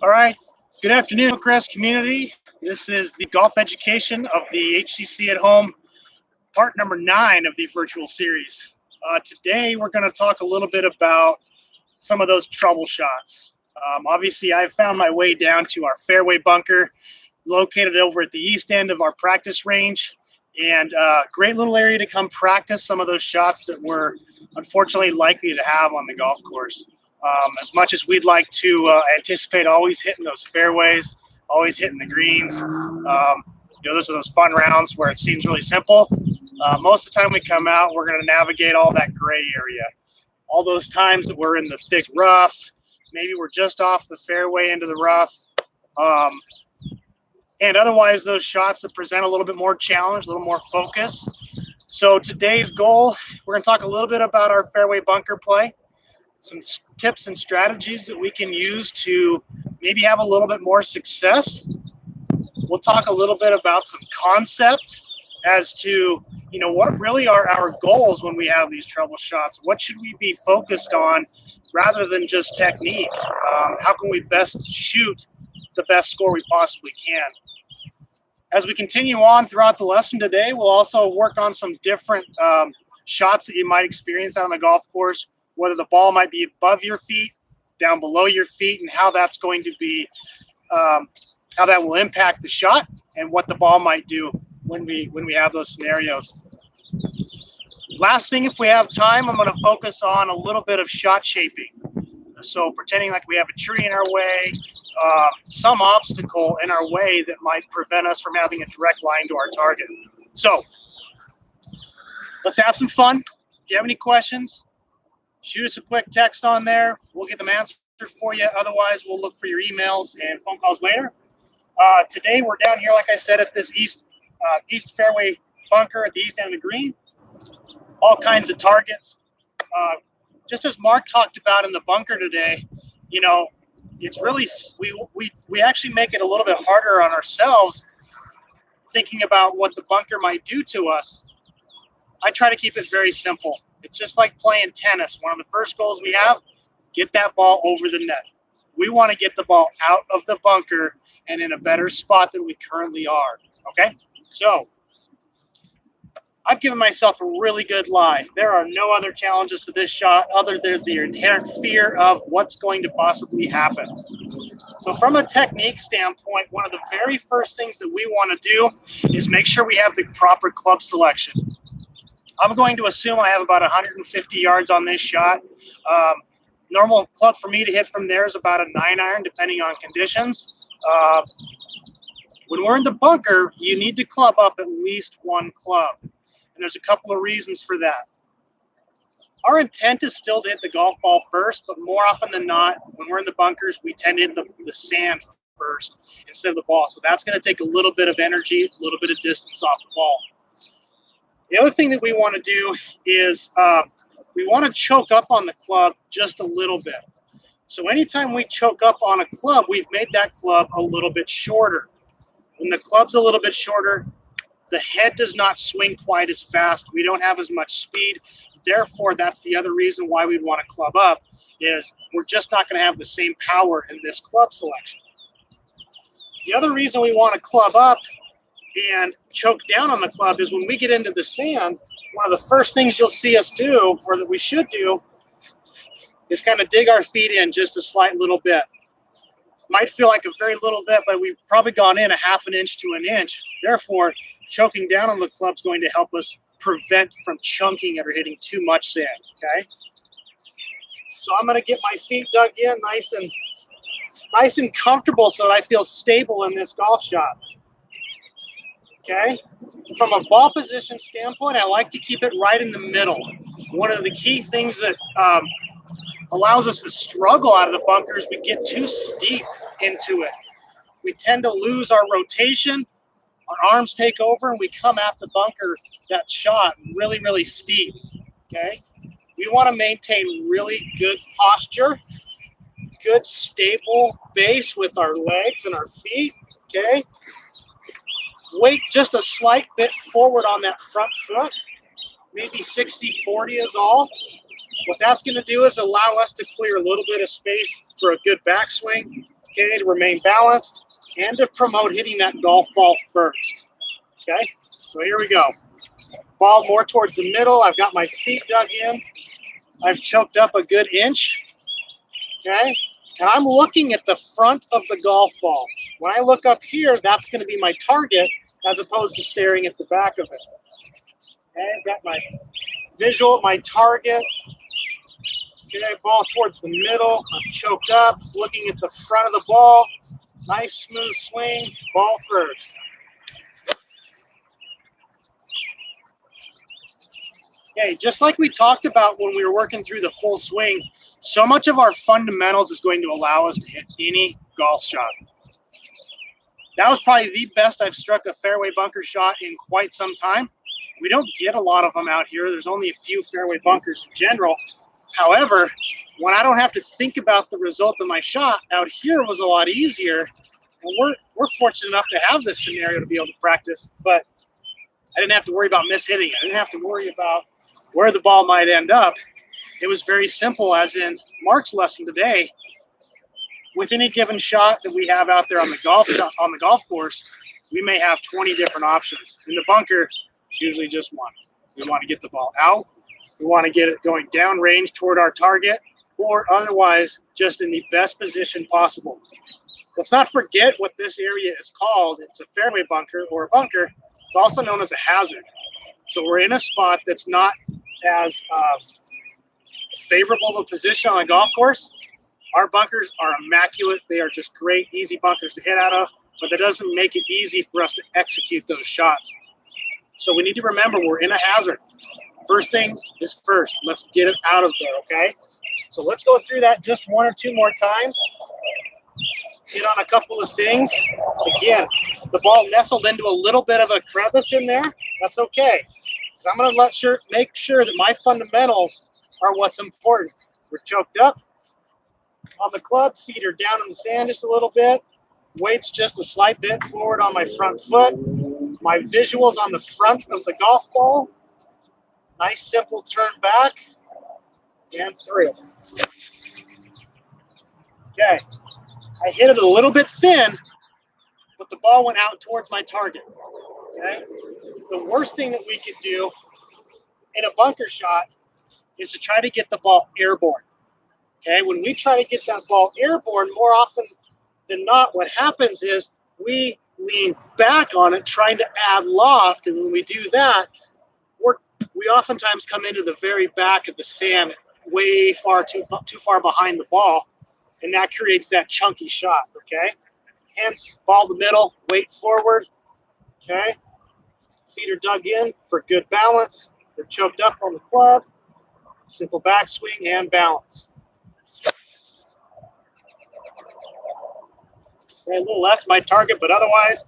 All right. Good afternoon, Hillcrest community. This is the golf education of the HCC at home, part number 9 of the virtual series. Today, we're going to talk a little bit about some of those trouble shots. Obviously, I've found my way down to our fairway bunker, located over at the east end of our practice range, and great little area to come practice some of those shots that we're unfortunately likely to have on the golf course. As much as we'd like to anticipate always hitting those fairways, always hitting the greens, those are those fun rounds where it seems really simple. Most of the time we come out, we're going to navigate all that gray area. All those times that we're in the thick rough, maybe we're just off the fairway into the rough. And otherwise, those shots that present a little bit more challenge, a little more focus. So today's goal, we're going to talk a little bit about our fairway bunker play, some tips and strategies that we can use to maybe have a little bit more success. We'll talk a little bit about some concept as to, what really are our goals when we have these trouble shots. What should we be focused on rather than just technique? How can we best shoot the best score we possibly can? As we continue on throughout the lesson today, we'll also work on some different shots that you might experience out on the golf course, whether the ball might be above your feet, down below your feet, and how that's going to be, how that will impact the shot and what the ball might do when we have those scenarios. Last thing, if we have time, I'm going to focus on a little bit of shot shaping. So pretending like we have a tree in our way, some obstacle in our way that might prevent us from having a direct line to our target. So let's have some fun. If you have any questions, shoot us a quick text on there. We'll get them answered for you. Otherwise, we'll look for your emails and phone calls later. Today, we're down here, like I said, at this east fairway bunker at the east end of the green. All kinds of targets. Just as Mark talked about in the bunker today, it's really, we actually make it a little bit harder on ourselves thinking about what the bunker might do to us. I try to keep it very simple. It's just like playing tennis. One of the first goals we have, get that ball over the net. We want to get the ball out of the bunker and in a better spot than we currently are, okay? So I've given myself a really good lie. There are no other challenges to this shot other than the inherent fear of what's going to possibly happen. So from a technique standpoint, one of the very first things that we want to do is make sure we have the proper club selection. I'm going to assume I have about 150 yards on this shot. Normal club for me to hit from there is about a 9-iron, depending on conditions. When we're in the bunker, you need to club up at least one club. And there's a couple of reasons for that. Our intent is still to hit the golf ball first, but more often than not, when we're in the bunkers, we tend to hit the sand first instead of the ball. So that's going to take a little bit of energy, a little bit of distance off the ball. The other thing that we want to do is we want to choke up on the club just a little bit. So anytime we choke up on a club, we've made that club a little bit shorter. When the club's a little bit shorter, the head does not swing quite as fast. We don't have as much speed. Therefore, that's the other reason why we'd want to club up, is we're just not going to have the same power in this club selection. The other reason we want to club up and choke down on the club is when we get into the sand, one of the first things you'll see us do, or that we should do, is kind of dig our feet in just a slight little bit. Might feel like a very little bit, but we've probably gone in a half an inch to an inch. Therefore, choking down on the club is going to help us prevent from chunking it or hitting too much sand, okay? So I'm going to get my feet dug in nice and comfortable so that I feel stable in this golf shot, okay? From a ball position standpoint, I like to keep it right in the middle. One of the key things that allows us to struggle out of the bunker is we get too steep into it. We tend to lose our rotation. Our arms take over, and we come at the bunker, that shot, really, really steep, okay? We want to maintain really good posture, good stable base with our legs and our feet, okay? Weight just a slight bit forward on that front foot, maybe 60-40 is all. What that's going to do is allow us to clear a little bit of space for a good backswing, okay, to remain balanced and to promote hitting that golf ball first. Okay, so here we go. Ball more towards the middle. I've got my feet dug in. I've choked up a good inch. Okay, and I'm looking at the front of the golf ball. When I look up here, that's going to be my target as opposed to staring at the back of it. Okay, I've got my visual, my target. Okay, ball towards the middle. I'm choked up, looking at the front of the ball. Nice smooth swing, ball first. Okay, just like we talked about when we were working through the full swing, so much of our fundamentals is going to allow us to hit any golf shot. That was probably the best I've struck a fairway bunker shot in quite some time. We don't get a lot of them out here. There's only a few fairway bunkers in general. However, when I don't have to think about the result of my shot, out here was a lot easier. And we're fortunate enough to have this scenario to be able to practice, but I didn't have to worry about mishitting. I didn't have to worry about where the ball might end up. It was very simple, as in Mark's lesson today. With any given shot that we have out there on the golf course, we may have 20 different options. In the bunker, it's usually just one. We want to get the ball out. We want to get it going downrange toward our target, or otherwise just in the best position possible. Let's not forget what this area is called. It's a fairway bunker or a bunker. It's also known as a hazard. So we're in a spot that's not as favorable of a position on a golf course. Our bunkers are immaculate. They are just great, easy bunkers to hit out of, but that doesn't make it easy for us to execute those shots. So we need to remember we're in a hazard. First thing is first. Let's get it out of there, okay? So let's go through that just one or two more times. Hit on a couple of things. Again, the ball nestled into a little bit of a crevice in there. That's okay. Because I'm going to make sure that my fundamentals are what's important. We're choked up on the club. Feet are down in the sand just a little bit. Weight's just a slight bit forward on my front foot. My visuals on the front of the golf ball. Nice simple turn back and through. Okay. I hit it a little bit thin, but the ball went out towards my target. Okay. The worst thing that we could do in a bunker shot is to try to get the ball airborne. Okay. When we try to get that ball airborne, more often than not, what happens is we lean back on it trying to add loft. And when we do that, we oftentimes come into the very back of the sand way too far behind the ball. And that creates that chunky shot, okay? Hence, ball to the middle, weight forward, okay? Feet are dug in for good balance. They're choked up on the club. Simple backswing and balance. Okay, a little left, my target, but otherwise,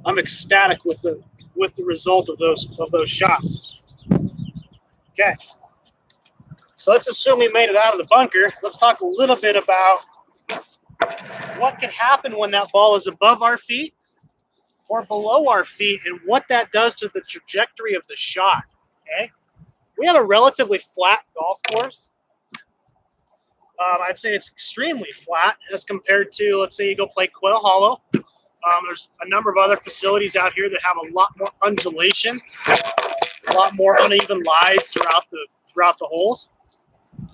I'm ecstatic with the result of those shots. Okay, so let's assume we made it out of the bunker. Let's talk a little bit about what can happen when that ball is above our feet or below our feet and what that does to the trajectory of the shot, okay? We have a relatively flat golf course. I'd say it's extremely flat as compared to, let's say you go play Quail Hollow. There's a number of other facilities out here that have a lot more undulation, a lot more uneven lies throughout the holes.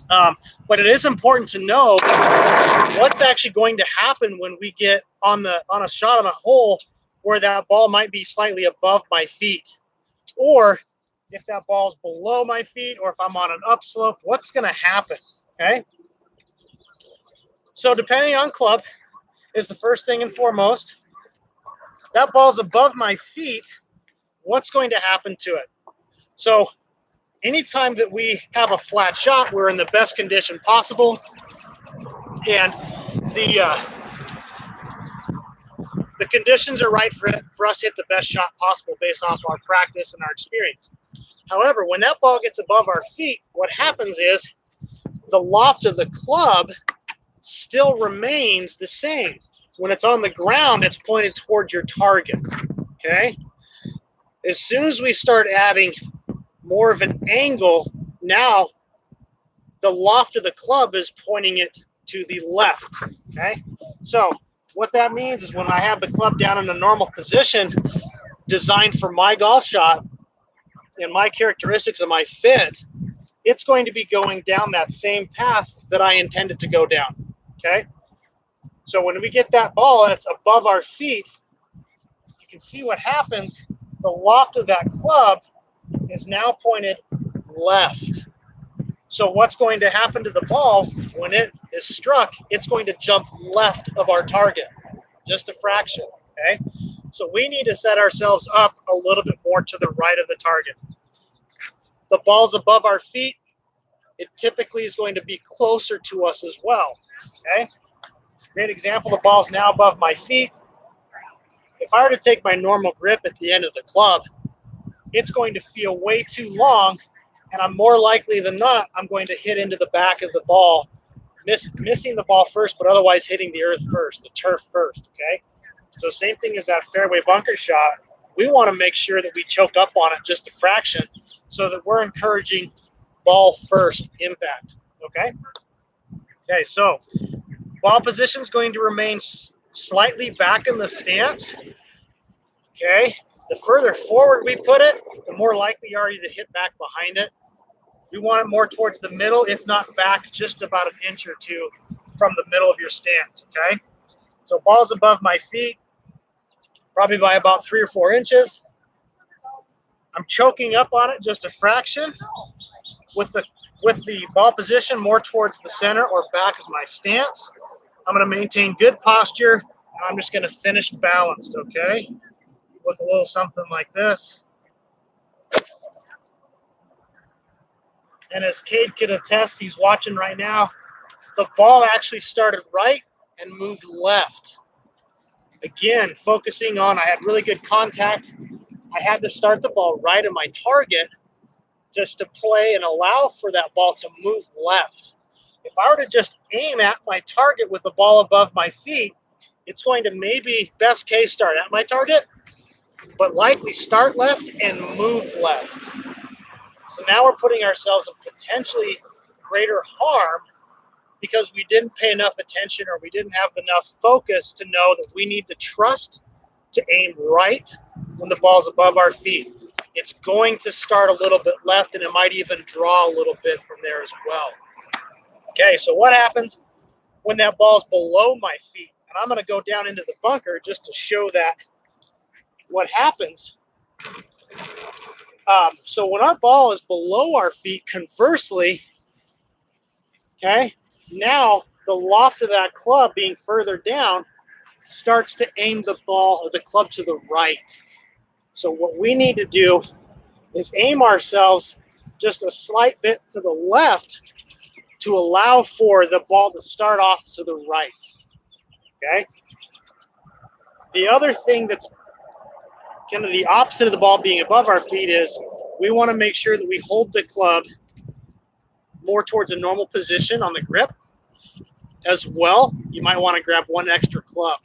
But it is important to know what's actually going to happen when we get on a shot on a hole where that ball might be slightly above my feet, or if that ball's below my feet, or if I'm on an upslope, what's going to happen? Okay. So depending on club is the first thing and foremost. That ball's above my feet. What's going to happen to it? So anytime that we have a flat shot, we're in the best condition possible, and the conditions are right for us to hit the best shot possible based off our practice and our experience. However, when that ball gets above our feet, what happens is the loft of the club still remains the same. When it's on the ground, it's pointed towards your target, okay? As soon as we start adding more of an angle, now the loft of the club is pointing it to the left, okay? So what that means is when I have the club down in a normal position designed for my golf shot and my characteristics of my fit, it's going to be going down that same path that I intended to go down, okay? So when we get that ball and it's above our feet, you can see what happens. The loft of that club is now pointed left. So what's going to happen to the ball when it is struck? It's going to jump left of our target, just a fraction, okay? So we need to set ourselves up a little bit more to the right of the target. The ball's above our feet. It typically is going to be closer to us as well, okay? Great example, the ball's now above my feet. If I were to take my normal grip at the end of the club, it's going to feel way too long, and I'm more likely than not, I'm going to hit into the back of the ball, missing the ball first, but otherwise hitting the earth first, the turf first, okay? So same thing as that fairway bunker shot. We want to make sure that we choke up on it just a fraction so that we're encouraging ball first impact, okay? Okay, so ball position is going to remain slightly back in the stance, okay? The further forward we put it, the more likely you are to hit back behind it. We want it more towards the middle, if not back just about an inch or two from the middle of your stance, okay? So ball's above my feet, probably by about 3 or 4 inches. I'm choking up on it just a fraction with the ball position more towards the center or back of my stance. I'm going to maintain good posture, and I'm just going to finish balanced, okay? Look a little something like this. And as Cade could attest, he's watching right now, the ball actually started right and moved left. Again, focusing on, I had really good contact. I had to start the ball right at my target just to play and allow for that ball to move left. If I were to just aim at my target with the ball above my feet, it's going to maybe, best case, start at my target, but likely start left and move left. So now we're putting ourselves in potentially greater harm because we didn't pay enough attention or we didn't have enough focus to know that we need to trust to aim right when the ball's above our feet. It's going to start a little bit left, and it might even draw a little bit from there as well. Okay, so what happens when that ball's below my feet? And I'm going to go down into the bunker just to show that what happens. So when our ball is below our feet, conversely, okay, now the loft of that club being further down starts to aim the ball or the club to the right. So what we need to do is aim ourselves just a slight bit to the left to allow for the ball to start off to the right, okay? The other thing that's kind of the opposite of the ball being above our feet is we want to make sure that we hold the club more towards a normal position on the grip. As well, you might want to grab one extra club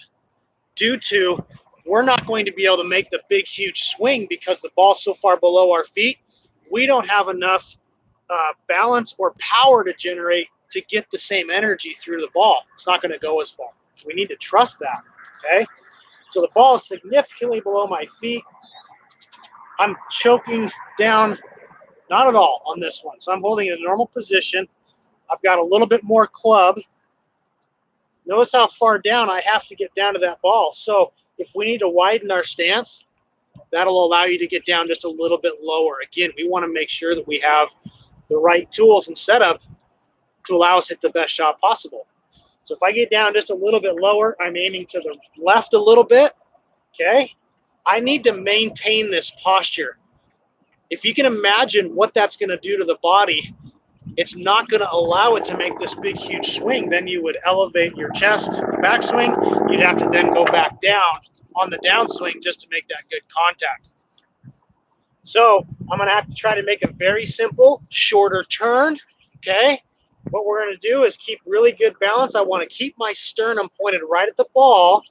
due to we're not going to be able to make the big, huge swing because the ball's so far below our feet. We don't have enough balance or power to generate to get the same energy through the ball. It's not going to go as far. We need to trust that, okay? So the ball is significantly below my feet. I'm choking down, not at all on this one. So I'm holding it in a normal position. I've got a little bit more club. Notice how far down I have to get down to that ball. So if we need to widen our stance, that'll allow you to get down just a little bit lower. Again, we want to make sure that we have the right tools and setup to allow us to hit the best shot possible. So if I get down just a little bit lower, I'm aiming to the left a little bit, okay? I need to maintain this posture. If you can imagine what that's going to do to the body, it's not going to allow it to make this big, huge swing. Then you would elevate your chest, backswing. You'd have to then go back down on the downswing just to make that good contact. So I'm going to have to try to make a very simple, shorter turn, okay? What we're going to do is keep really good balance. I want to keep my sternum pointed right at the ball.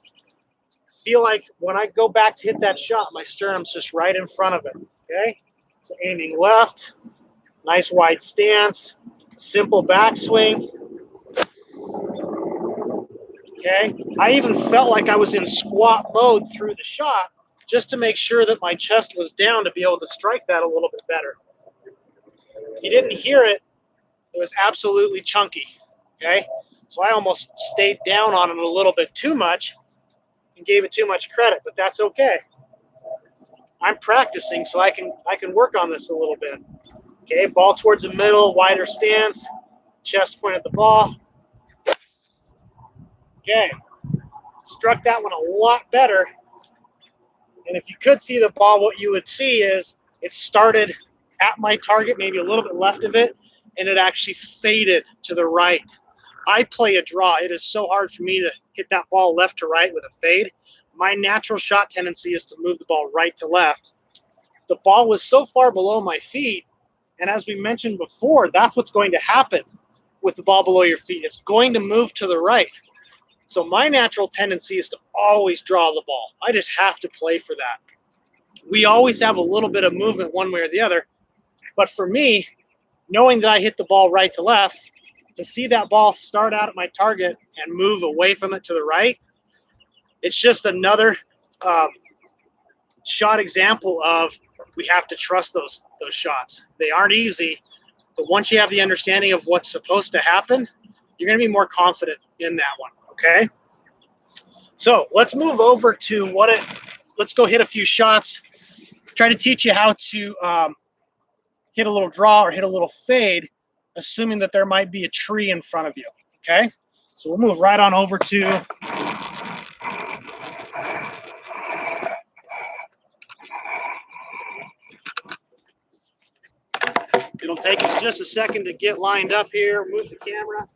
Feel like when I go back to hit that shot, my sternum's just right in front of it, okay? So aiming left, nice wide stance, Simple backswing. Okay, I even felt like I was in squat mode through the shot just to make sure that my chest was down to be able to strike that a little bit better. If you didn't hear it, it was absolutely chunky. Okay, so I almost stayed down on it a little bit too much and gave it too much credit, but that's okay. I'm practicing, so I can work on this a little bit. Okay, ball towards the middle, wider stance, chest point at the ball. Okay, struck that one a lot better. And if you could see the ball, what you would see is it started at my target, maybe a little bit left of it, and it actually faded to the right. I play a draw. It is so hard for me to hit that ball left to right with a fade. My natural shot tendency is to move the ball right to left. The ball was so far below my feet, and as we mentioned before, that's what's going to happen with the ball below your feet. It's going to move to the right. So my natural tendency is to always draw the ball. I just have to play for that. We always have a little bit of movement one way or the other. But for me, knowing that I hit the ball right to left, to see that ball start out at my target and move away from it to the right, it's just another shot example of we have to trust those shots. They aren't easy, but once you have the understanding of what's supposed to happen, you're going to be more confident in that one. Okay, so let's move over to let's go hit a few shots. Try to teach you how to hit a little draw or hit a little fade, assuming that there might be a tree in front of you. Okay, so we'll move right on over to it'll take us just a second to get lined up here. Move the camera.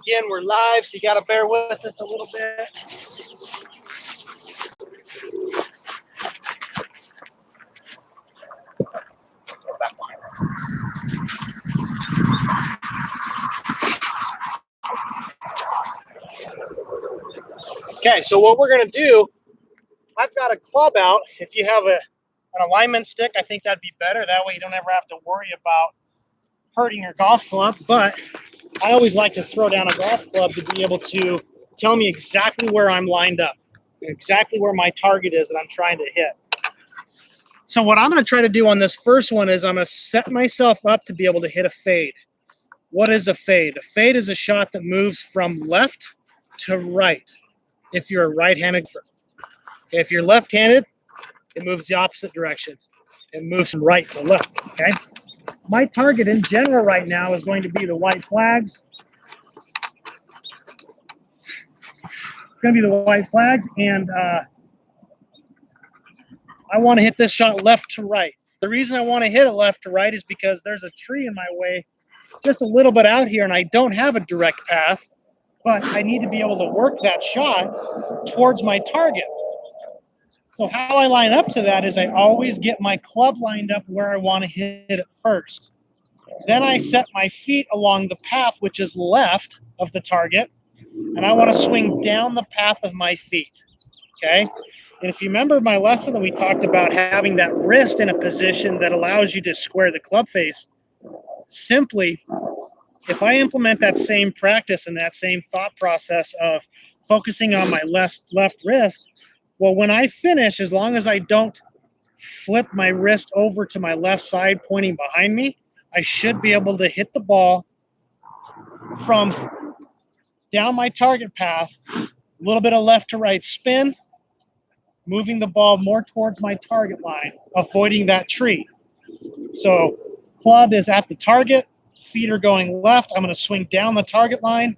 Again, we're live, so you got to bear with us a little bit. Okay, so what we're going to do, I've got a club out. If you have an alignment stick, I think that'd be better. That way you don't ever have to worry about hurting your golf club. But I always like to throw down a golf club to be able to tell me exactly where I'm lined up, exactly where my target is that I'm trying to hit. So what I'm going to try to do on this first one is I'm going to set myself up to be able to hit a fade. What is a fade? A fade is a shot that moves from left to right if you're a right-handed. Okay, if you're left-handed, it moves the opposite direction. It moves from right to left, okay? My target in general right now is going to be the white flags. It's going to be the white flags, and I want to hit this shot left to right. The reason I want to hit it left to right is because there's a tree in my way just a little bit out here, and I don't have a direct path, but I need to be able to work that shot towards my target. So how I line up to that is I always get my club lined up where I want to hit it first. Then I set my feet along the path, which is left of the target, and I want to swing down the path of my feet, okay? And if you remember my lesson that we talked about having that wrist in a position that allows you to square the club face, simply, if I implement that same practice and that same thought process of focusing on my left wrist, well, when I finish, as long as I don't flip my wrist over to my left side pointing behind me, I should be able to hit the ball from down my target path, a little bit of left to right spin, moving the ball more towards my target line, avoiding that tree. So club is at the target, feet are going left. I'm going to swing down the target line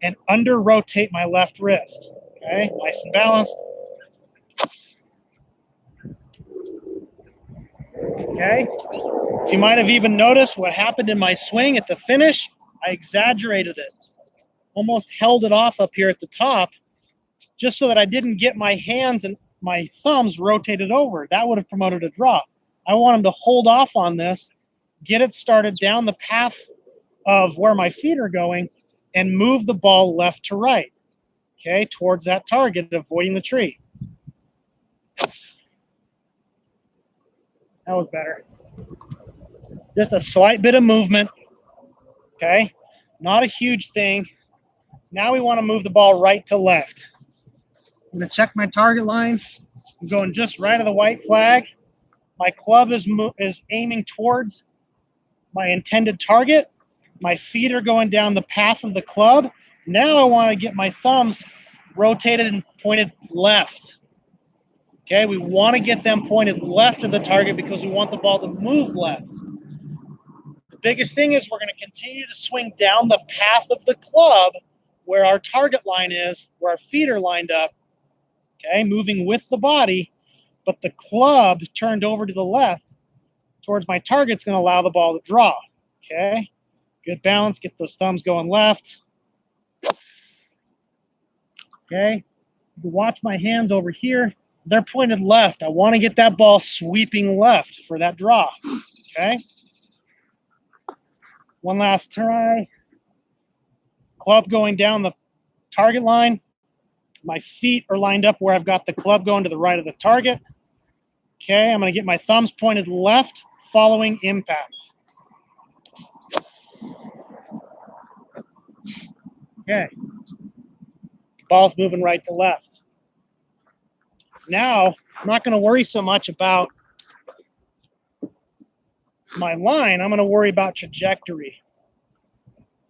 and under rotate my left wrist. Okay, nice and balanced. Okay, if you might have even noticed what happened in my swing at the finish, I exaggerated it. Almost held it off up here at the top just so that I didn't get my hands and my thumbs rotated over. That would have promoted a draw. I want him to hold off on this, get it started down the path of where my feet are going, and move the ball left to right, okay, towards that target, avoiding the tree. That was better. Just a slight bit of movement. Okay, not a huge thing. Now we want to move the ball right to left. I'm going to check my target line. I'm going just right of the white flag. My club is aiming towards my intended target. My feet are going down the path of the club. Now I want to get my thumbs rotated and pointed left. Okay, we want to get them pointed left of the target because we want the ball to move left. The biggest thing is we're going to continue to swing down the path of the club where our target line is, where our feet are lined up, okay, moving with the body, but the club turned over to the left towards my target's going to allow the ball to draw, okay? Good balance, get those thumbs going left. Okay, you can watch my hands over here. They're pointed left. I want to get that ball sweeping left for that draw, okay? One last try. Club going down the target line. My feet are lined up where I've got the club going to the right of the target. Okay, I'm going to get my thumbs pointed left following impact. Okay. Ball's moving right to left. Now, I'm not going to worry so much about my line. I'm going to worry about trajectory.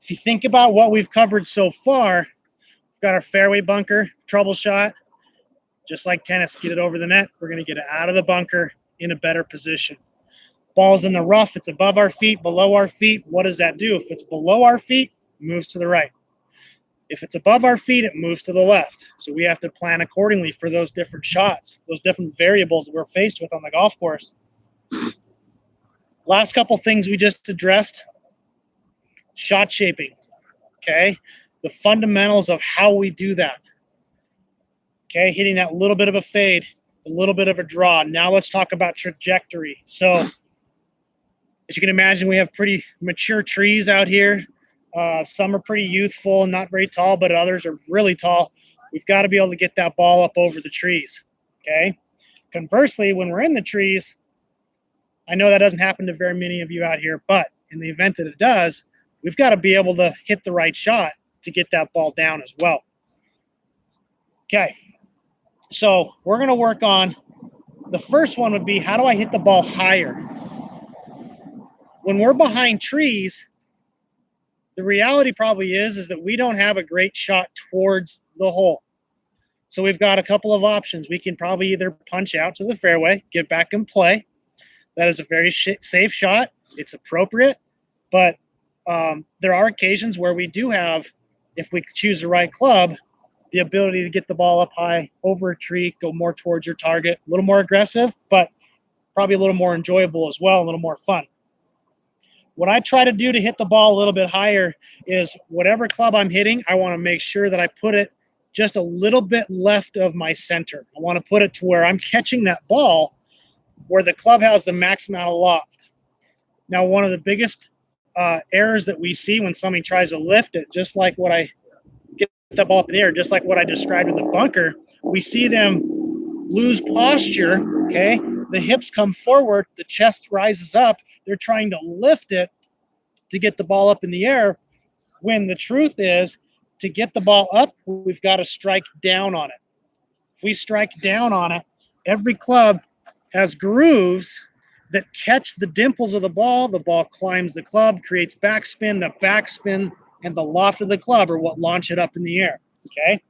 If you think about what we've covered so far, we've got our fairway bunker, trouble shot. Just like tennis, get it over the net. We're going to get it out of the bunker in a better position. Ball's in the rough. It's above our feet, below our feet. What does that do? If it's below our feet, it moves to the right. If it's above our feet, it moves to the left. So we have to plan accordingly for those different shots, those different variables that we're faced with on the golf course. Last couple things we just addressed. Shot shaping, okay? The fundamentals of how we do that. Okay, hitting that little bit of a fade, a little bit of a draw. Now let's talk about trajectory. So as you can imagine, we have pretty mature trees out here. Some are pretty youthful and not very tall, but others are really tall. We've got to be able to get that ball up over the trees, okay? Conversely, when we're in the trees, I know that doesn't happen to very many of you out here, but in the event that it does, we've got to be able to hit the right shot to get that ball down as well. Okay, so we're going to work on, the first one would be, how do I hit the ball higher? When we're behind trees, the reality probably is that we don't have a great shot towards the hole. So we've got a couple of options. We can probably either punch out to the fairway, get back and play. That is a very safe shot. It's appropriate, but there are occasions where we do have, if we choose the right club, the ability to get the ball up high over a tree, go more towards your target, a little more aggressive, but probably a little more enjoyable as well, a little more fun. What I try to do to hit the ball a little bit higher is whatever club I'm hitting, I want to make sure that I put it just a little bit left of my center. I want to put it to where I'm catching that ball where the club has the max amount of loft. Now, one of the biggest errors that we see when somebody tries to lift it, just like what I get the ball up in the air, just like what I described in the bunker, we see them lose posture, okay? The hips come forward, the chest rises up. They're trying to lift it to get the ball up in the air, when the truth is, to get the ball up, we've got to strike down on it. If we strike down on it, every club has grooves that catch the dimples of the ball climbs the club, creates backspin. The backspin and the loft of the club are what launch it up in the air, okay?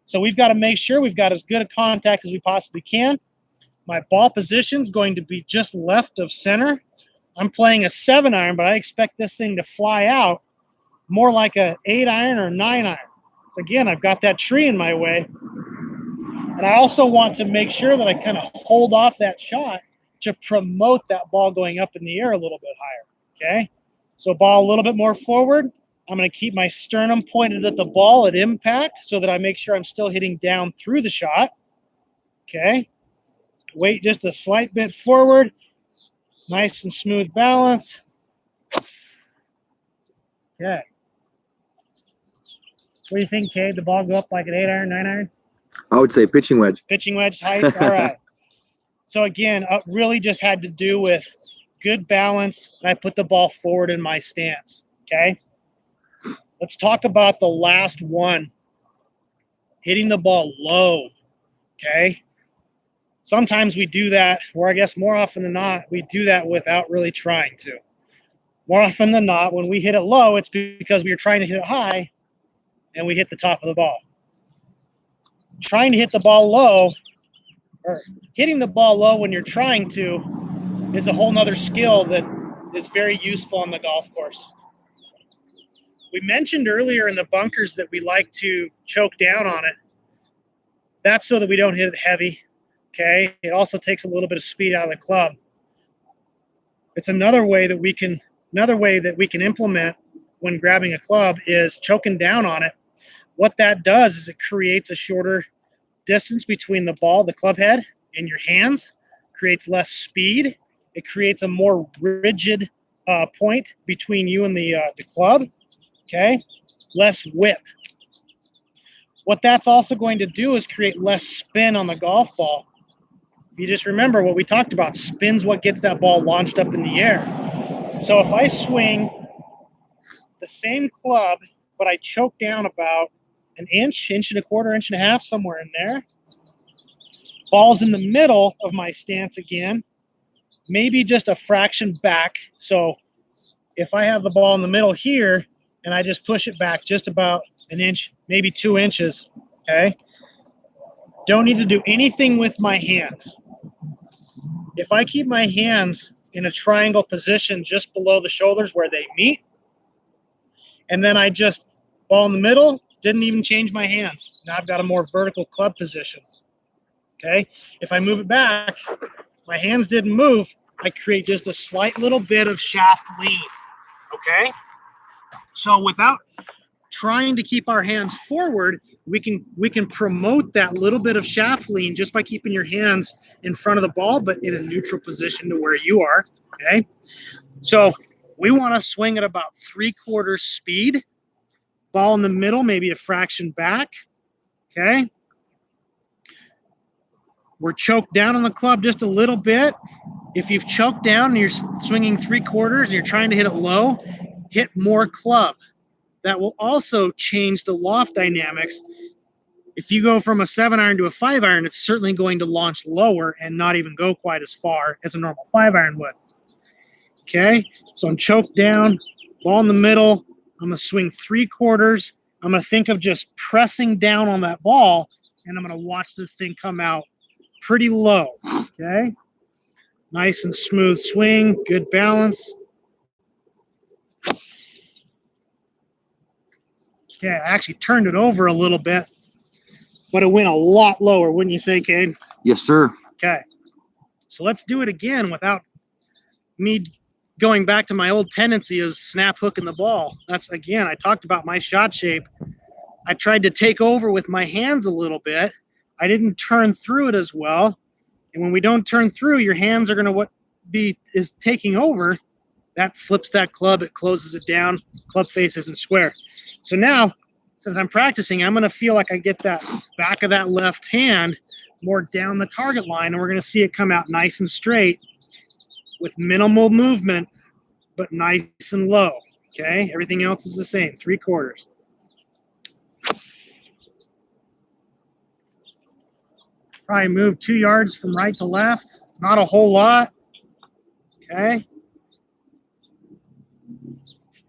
So we've got to make sure we've got as good a contact as we possibly can. My ball position is going to be just left of center. I'm playing a 7-iron, but I expect this thing to fly out more like a 8-iron or 9-iron. So again, I've got that tree in my way. And I also want to make sure that I kind of hold off that shot to promote that ball going up in the air a little bit higher, okay? So ball a little bit more forward. I'm going to keep my sternum pointed at the ball at impact so that I make sure I'm still hitting down through the shot, okay? Weight just a slight bit forward. Nice and smooth balance. Okay. What do you think, Cade? The ball go up like an 8-iron, 9-iron? I would say pitching wedge. Pitching wedge height? All right. So again, really just had to do with good balance, and I put the ball forward in my stance, okay? Let's talk about the last one, hitting the ball low, okay? Sometimes we do that, or I guess more often than not, we do that without really trying to. More often than not, when we hit it low, it's because we were trying to hit it high and we hit the top of the ball. Trying to hit the ball low, or hitting the ball low when you're trying to, is a whole nother skill that is very useful on the golf course. We mentioned earlier in the bunkers that we like to choke down on it. That's so that we don't hit it heavy, okay? It also takes a little bit of speed out of the club. It's another way that we can implement when grabbing a club is choking down on it. What that does is it creates a shorter distance between the ball, the club head, and your hands, creates less speed. It creates a more rigid point between you and the club. Okay, less whip. What that's also going to do is create less spin on the golf ball. If you just remember what we talked about, spin's what gets that ball launched up in the air. So if I swing the same club, but I choke down about an inch, inch and a quarter, inch and a half, somewhere in there, ball's in the middle of my stance again, maybe just a fraction back. So if I have the ball in the middle here, and I just push it back just about an inch, maybe 2 inches, okay? Don't need to do anything with my hands. If I keep my hands in a triangle position just below the shoulders where they meet, and then I just, ball in the middle, didn't even change my hands. Now I've got a more vertical club position, okay? If I move it back, my hands didn't move, I create just a slight little bit of shaft lean, okay? So without trying to keep our hands forward, we can promote that little bit of shaft lean just by keeping your hands in front of the ball, but in a neutral position to where you are, okay? So we want to swing at about 3/4 speed, ball in the middle, maybe a fraction back, okay? We're choked down on the club just a little bit. If you've choked down and you're swinging 3/4 and you're trying to hit it low, hit more club. That will also change the loft dynamics. If you go from a 7-iron to a 5-iron, it's certainly going to launch lower and not even go quite as far as a normal 5-iron would. Okay, so I'm choked down, ball in the middle. I'm going to swing 3/4. I'm going to think of just pressing down on that ball, and I'm going to watch this thing come out pretty low. Okay, nice and smooth swing, good balance. Okay, I actually turned it over a little bit, but it went a lot lower, wouldn't you say, Cade? Yes, sir. Okay, so let's do it again without me going back to my old tendency of snap hooking the ball. That's, again, I talked about my shot shape. I tried to take over with my hands a little bit. I didn't turn through it as well. And when we don't turn through, your hands are going to be taking over. That flips that club. It closes it down. Club face isn't square. So now, since I'm practicing, I'm going to feel like I get that back of that left hand more down the target line, and we're going to see it come out nice and straight with minimal movement, but nice and low, okay? Everything else is the same, 3/4. Probably move 2 yards from right to left, not a whole lot, okay?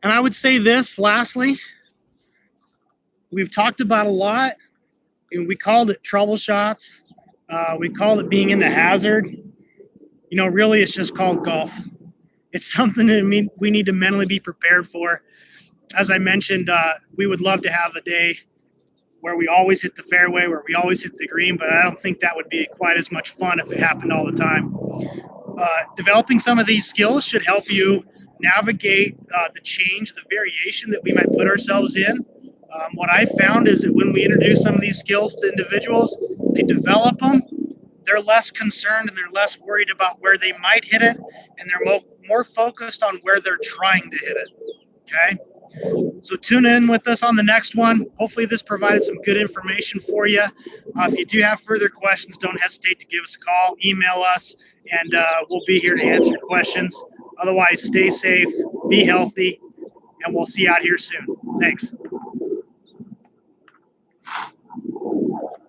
And I would say this, lastly, we've talked about a lot, and we called it trouble shots. We called it being in the hazard. You know, really, it's just called golf. It's something that we need to mentally be prepared for. As I mentioned, we would love to have a day where we always hit the fairway, where we always hit the green, but I don't think that would be quite as much fun if it happened all the time. Developing some of these skills should help you navigate the change, the variation that we might put ourselves in. What I found is that when we introduce some of these skills to individuals, they develop them, they're less concerned and they're less worried about where they might hit it, and they're more focused on where they're trying to hit it, okay? So tune in with us on the next one. Hopefully this provided some good information for you. If you do have further questions, don't hesitate to give us a call, email us, and we'll be here to answer your questions. Otherwise, stay safe, be healthy, and we'll see you out here soon. Thanks.